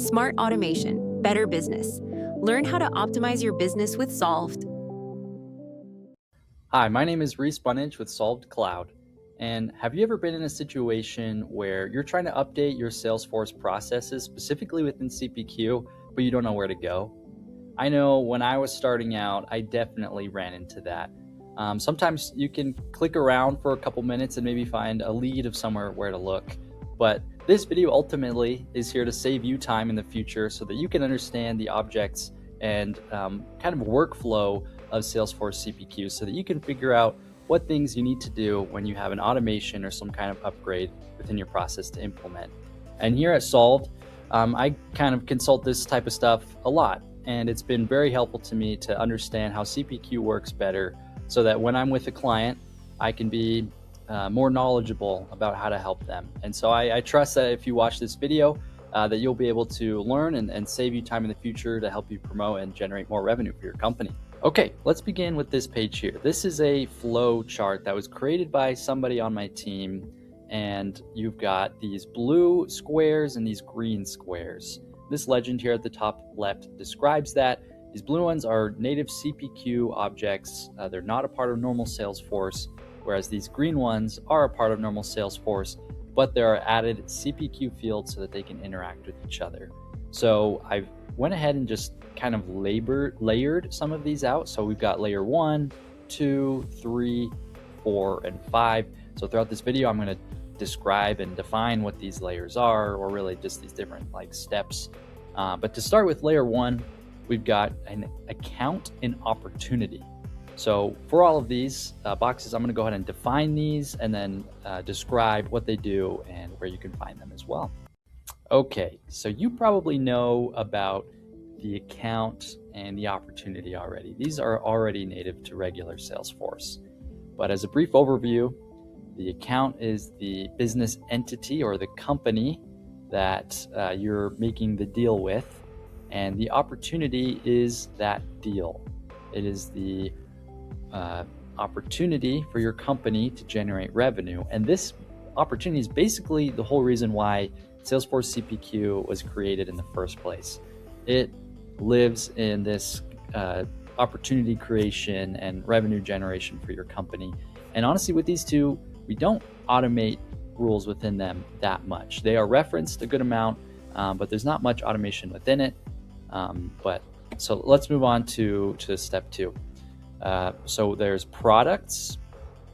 Smart automation, better business. Learn how to optimize your business with Solved. Hi, my name is Reese Bunnage with Solved Cloud. And have you ever been in a situation where you're trying to update your Salesforce processes, specifically within CPQ, but you don't know where to go? I know when I was starting out, I definitely ran into that. Sometimes you can click around for a couple minutes and maybe find a lead of somewhere where to look. But this video ultimately is here to save you time in the future so that you can understand the objects and kind of workflow of Salesforce CPQ so that you can figure out what things you need to do when you have an automation or some kind of upgrade within your process to implement. And here at Solved, I kind of consult this type of stuff a lot, and it's been very helpful to me to understand how CPQ works better so that when I'm with a client, I can be more knowledgeable about how to help them. And so I trust that if you watch this video, that you'll be able to learn and save you time in the future to help you promote and generate more revenue for your company. Okay, let's begin with this page here. This is a flow chart that was created by somebody on my team, and you've got these blue squares and these green squares. This legend here at the top left describes that. These blue ones are native CPQ objects. They're not a part of normal Salesforce, whereas these green ones are a part of normal Salesforce, but there are added CPQ fields so that they can interact with each other. So I went ahead and just kind of layered some of these out. So we've got layer 1, 2, 3, 4, and 5. So throughout this video, I'm going to describe and define what these layers are, or really just these different steps. But to start with layer 1, we've got an account and opportunity. So for all of these boxes, I'm going to go ahead and define these and then describe what they do and where you can find them as well. Okay, so you probably know about the account and the opportunity already. These are already native to regular Salesforce. But as a brief overview, the account is the business entity or the company that you're making the deal with, and the opportunity is that deal. It is the opportunity for your company to generate revenue. And this opportunity is basically the whole reason why Salesforce CPQ was created in the first place. It lives in this opportunity creation and revenue generation for your company. And honestly, with these two, we don't automate rules within them that much. They are referenced a good amount, but there's not much automation within it. So let's move on to step 2. So there's products,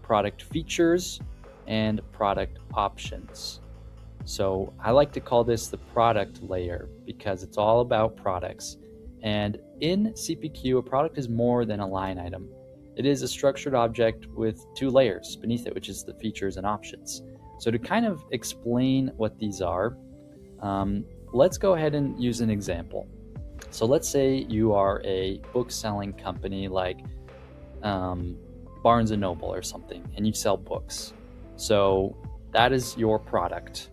product features, and product options. So I like to call this the product layer because it's all about products. And in CPQ, a product is more than a line item. It is a structured object with 2 layers beneath it, which is the features and options. So to kind of explain what these are, let's go ahead and use an example. So let's say you are a book selling company like Barnes & Noble or something, and you sell books. So that is your product.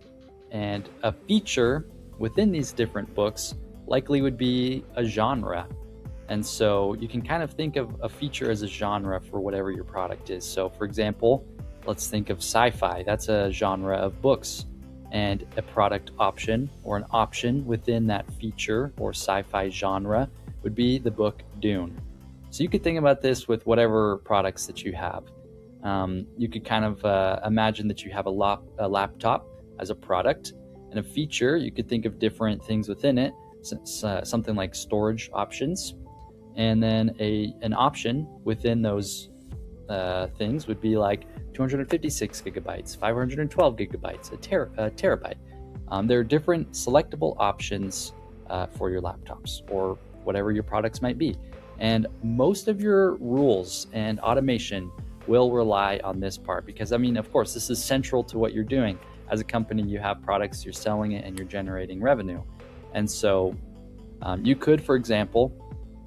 And a feature within these different books likely would be a genre. And so you can kind of think of a feature as a genre for whatever your product is. So for example, let's think of sci-fi. That's a genre of books. And a product option or an option within that feature or sci-fi genre would be the book Dune. So you could think about this with whatever products that you have. You could kind of imagine that you have a laptop as a product, and a feature, you could think of different things within it, something like storage options. And then an option within those things would be like 256 gigabytes, 512 gigabytes, a terabyte. There are different selectable options for your laptops or whatever your products might be. And most of your rules and automation will rely on this part because, of course, this is central to what you're doing. As a company, you have products, you're selling it, and you're generating revenue. And so you could, for example,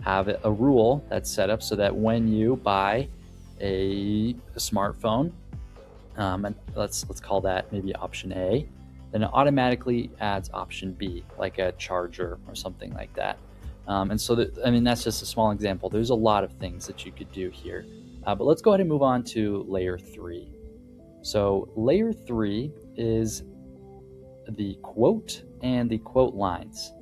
have a rule that's set up so that when you buy a smartphone, and let's call that maybe option A, then it automatically adds option B, like a charger or something like that. And so that's just a small example. There's a lot of things that you could do here. But let's go ahead and move on to layer 3. So layer 3 is the quote and the quote lines.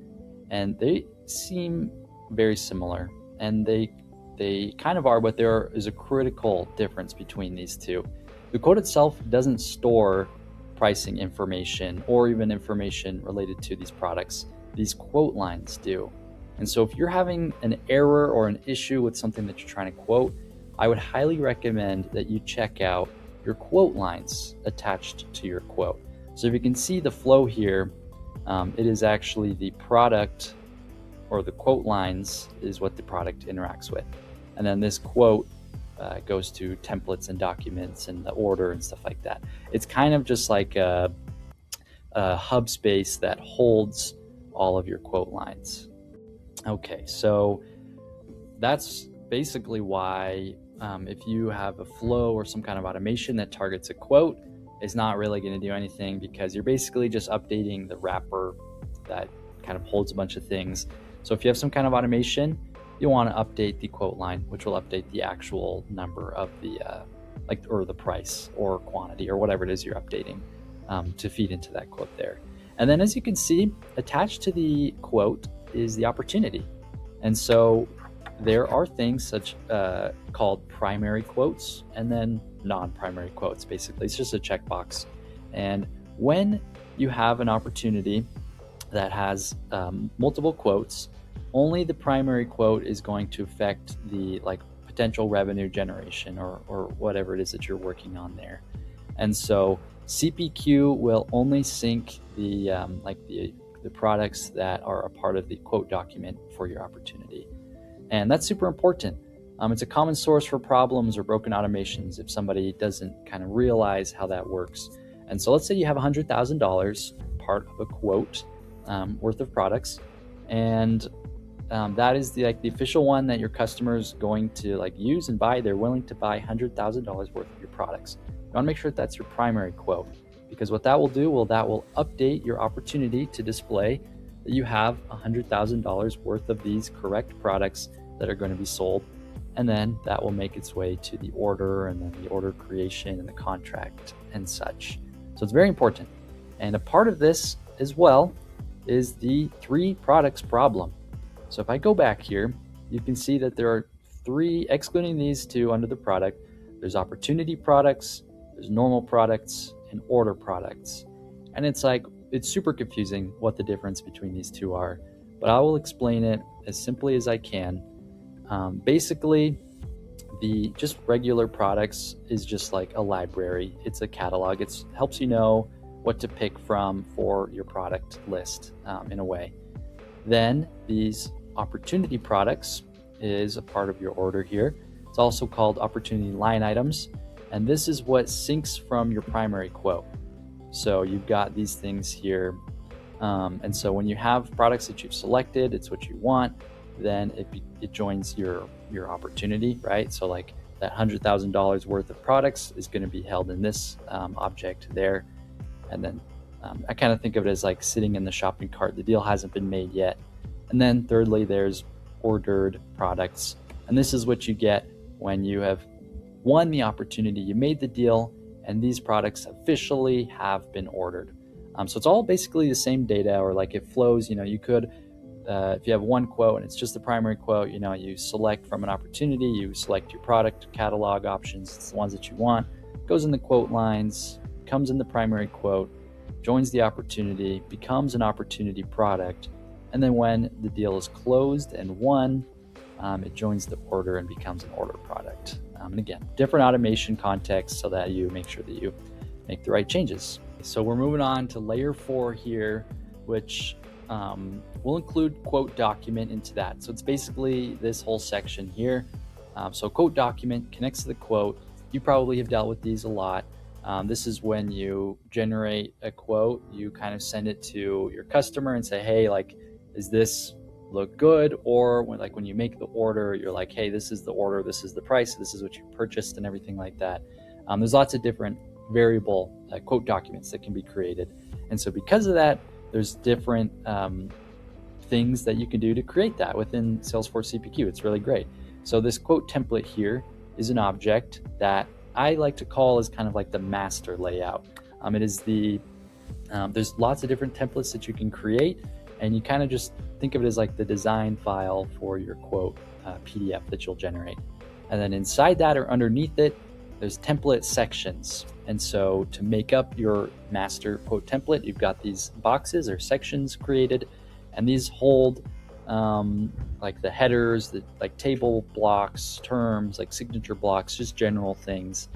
and they seem very similar, and they kind of are, but there is a critical difference between these two. The quote itself doesn't store pricing information or even information related to these products. These quote lines do. And so if you're having an error or an issue with something that you're trying to quote, I would highly recommend that you check out your quote lines attached to your quote. So if you can see the flow here, it is actually the product, or the quote lines is what the product interacts with. And then this quote goes to templates and documents and the order and stuff like that. It's kind of just like a hub space that holds all of your quote lines. Okay, so that's basically why if you have a flow or some kind of automation that targets a quote, it's not really going to do anything, because you're basically just updating the wrapper that kind of holds a bunch of things. So if you have some kind of automation, you'll want to update the quote line, which will update the actual number of the or the price or quantity or whatever it is you're updating to feed into that quote there. And then, as you can see, attached to the quote is the opportunity. And so there are things such called primary quotes and then non-primary quotes. Basically, it's just a checkbox. And when you have an opportunity that has multiple quotes, only the primary quote is going to affect the potential revenue generation or whatever it is that you're working on there. And so CPQ will only sync the products that are a part of the quote document for your opportunity. And that's super important. It's a common source for problems or broken automations if somebody doesn't kind of realize how that works. And so let's say you have $100,000 part of a quote worth of products, and that is the official one that your customer's going to use and buy. They're willing to buy $100,000 worth of your products. You want to make sure that that's your primary quote, because what that will do, that will update your opportunity to display that you have $100,000 worth of these correct products that are going to be sold. And then that will make its way to the order, and then the order creation and the contract and such. So it's very important. And a part of this as well is the 3 products problem. So if I go back here, you can see that there are 3, excluding these 2 under the product. There's opportunity products, there's normal products, and order products. And it's super confusing what the difference between these 2 are, but I will explain it as simply as I can. Basically, the just regular products is just like a library. It's a catalog. It helps you know what to pick from for your product list in a way. Then these opportunity products is a part of your order here. It's also called opportunity line items, and this is what syncs from your primary quote. So you've got these things here, and so when you have products that you've selected, it's what you want, then it joins your opportunity, right? So that $100,000 worth of products is going to be held in this object there. And then I kind of think of it as sitting in the shopping cart. The deal hasn't been made yet. And then thirdly, there's ordered products. And this is what you get when you have won the opportunity, you made the deal, and these products officially have been ordered. So it's all basically the same data, or it flows. You could, if you have one quote and it's just the primary quote, you select from an opportunity, you select your product catalog options, it's the ones that you want, goes in the quote lines, comes in the primary quote, joins the opportunity, becomes an opportunity product, and then when the deal is closed and won, it joins the order and becomes an order product. And again, different automation context so that you make sure that you make the right changes. So we're moving on to layer 4 here, which will include quote document into that. So it's basically this whole section here. So quote document connects to the quote. You probably have dealt with these a lot. This is when you generate a quote, you kind of send it to your customer and say, hey, is this look good? Or when you make the order, you're like, hey, this is the order, this is the price, this is what you purchased, and everything like that. There's lots of different variable quote documents that can be created. And so because of that, there's different things that you can do to create that within Salesforce CPQ. It's really great. So this quote template here is an object that I like to call as kind of the master layout. It is there's lots of different templates that you can create. And you kind of just think of it as like the design file for your quote PDF that you'll generate. And then inside that or underneath it, there's template sections. And so to make up your master quote template, you've got these boxes or sections created, and these hold like the headers, like table blocks, terms, like signature blocks, just general things.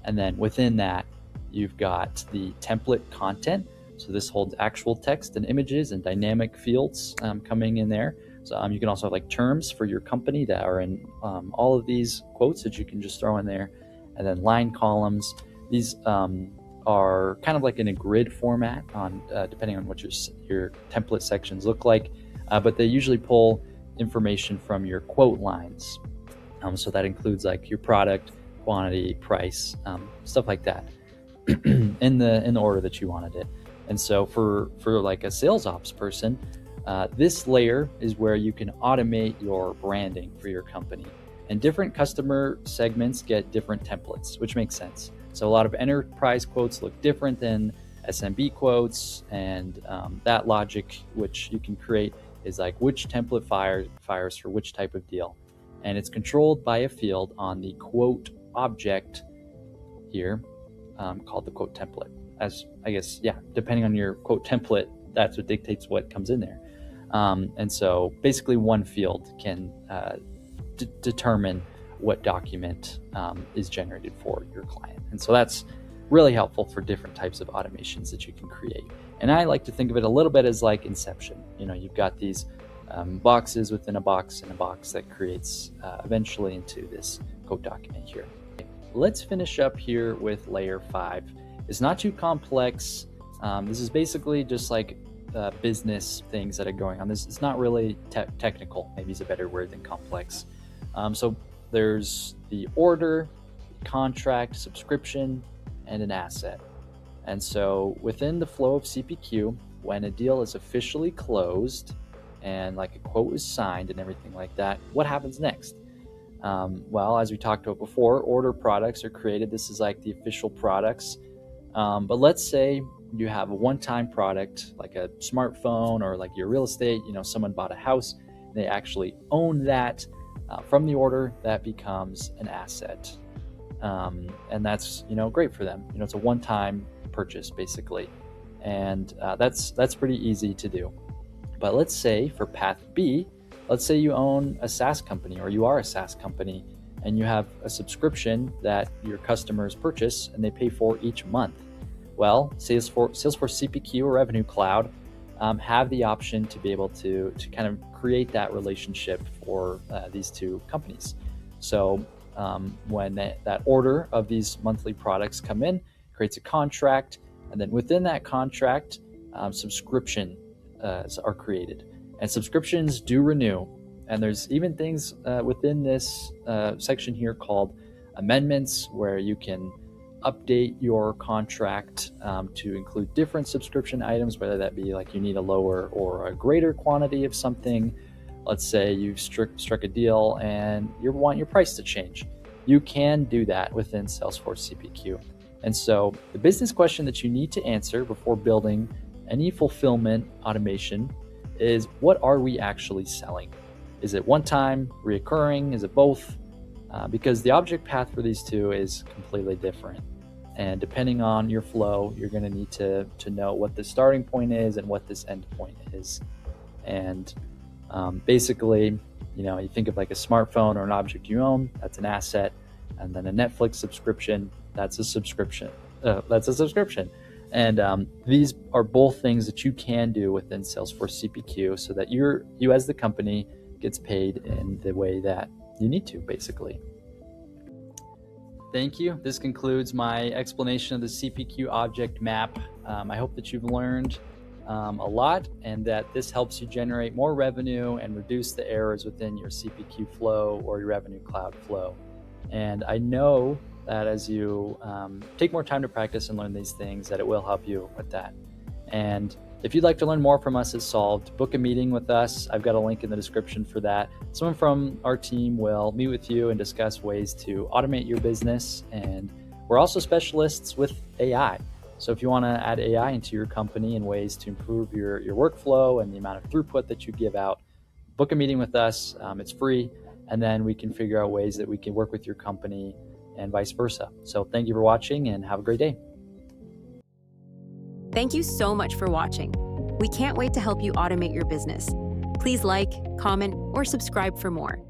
And then within that, you've got the template content. So this holds actual text and images and dynamic fields coming in there. So you can also have like terms for your company that are in all of these quotes that you can just throw in there. And then line columns. These are kind of like in a grid format on depending on what your template sections look like. But they usually pull information from your quote lines. So that includes like your product, quantity, price, stuff like that in the order that you wanted it. And so for like a sales ops person, this layer is where you can automate your branding for your company. And different customer segments get different templates, which makes sense. So a lot of enterprise quotes look different than SMB quotes, and that logic which you can create is like which template fires for which type of deal. And it's controlled by a field on the quote object here called the quote template. As I guess, yeah, depending on your quote template, that's what dictates what comes in there. And so basically one field can determine what document is generated for your client. And so that's really helpful for different types of automations that you can create. And I like to think of it a little bit as like Inception. You know, you've got these boxes within a box in a box that creates eventually into this code document here. Let's finish up here with layer 5. It's not too complex. This is basically just like business things that are going on. This is not really technical, maybe is a better word than complex. So there's the order, contract, subscription, and an asset. And so within the flow of CPQ, when a deal is officially closed and like a quote is signed and everything like that, what happens next? Well, as we talked about before, order products are created. This is like the official products. But let's say you have a one-time product like a smartphone or like your real estate, someone bought a house, and they actually own that. From the order, that becomes an asset. And that's, great for them. It's a one-time purchase basically. And that's pretty easy to do. But let's say for path B, let's say you own a SaaS company or you are a SaaS company and you have a subscription that your customers purchase and they pay for each month. Well, Salesforce CPQ or Revenue Cloud have the option to be able to kind of create that relationship for these two companies. So when that order of these monthly products come in, creates a contract, and then within that contract, subscriptions are created. And subscriptions do renew. And there's even things within this section here called amendments, where you can update your contract to include different subscription items, whether that be like you need a lower or a greater quantity of something. Let's say you've struck a deal and you want your price to change. You can do that within Salesforce CPQ. And so the business question that you need to answer before building any fulfillment automation is, what are we actually selling? Is it one time, reoccurring? Is it both? Because the object path for these two is completely different. And depending on your flow, you're going to need to know what the starting point is and what this end point is. And basically, you think of like a smartphone or an object you own, that's an asset. And then a Netflix subscription, that's a subscription. And these are both things that you can do within Salesforce CPQ so that you as the company gets paid in the way that you need to, basically. Thank you. This concludes my explanation of the CPQ object map. I hope that you've learned a lot and that this helps you generate more revenue and reduce the errors within your CPQ flow or your Revenue Cloud flow. And I know that as you take more time to practice and learn these things, that it will help you with that. And if you'd like to learn more from us at Solved, book a meeting with us. I've got a link in the description for that. Someone from our team will meet with you and discuss ways to automate your business. And we're also specialists with AI. So if you want to add AI into your company and ways to improve your workflow and the amount of throughput that you give out, book a meeting with us. It's free. And then we can figure out ways that we can work with your company and vice versa. So thank you for watching and have a great day. Thank you so much for watching. We can't wait to help you automate your business. Please like, comment, or subscribe for more.